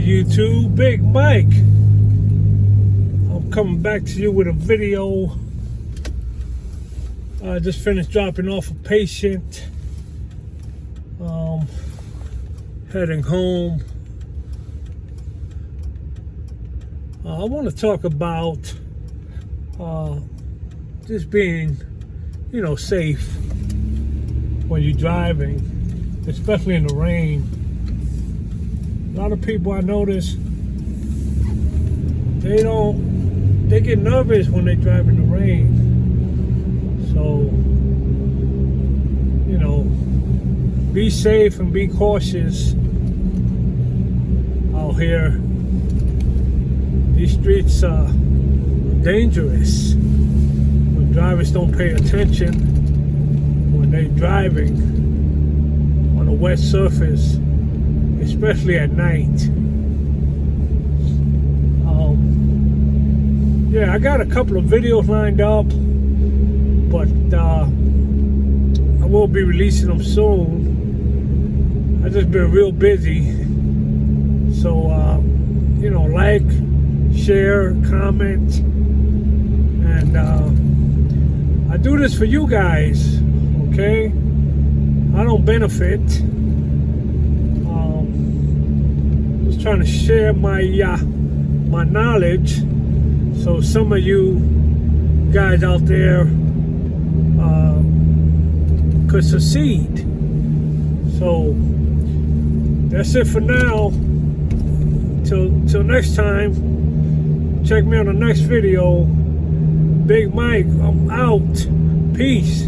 YouTube, Big Mike. I'm coming back to you with a video. I just finished dropping off a patient. Heading home. I want to talk about just being, safe when you're driving, especially in the rain. A lot of people I notice, they get nervous when they drive in the rain. So, be safe and be cautious out here. These streets are dangerous when drivers don't pay attention when they're driving on a wet surface, especially at night. I got a couple of videos lined up, but I will be releasing them soon. I've just been real busy. So, like, share, comment, and I do this for you guys, okay? I don't benefit. Just trying to share my knowledge, so some of you guys out there could succeed. So that's it for now. Till next time. Check me on the next video. Big Mike, I'm out. Peace.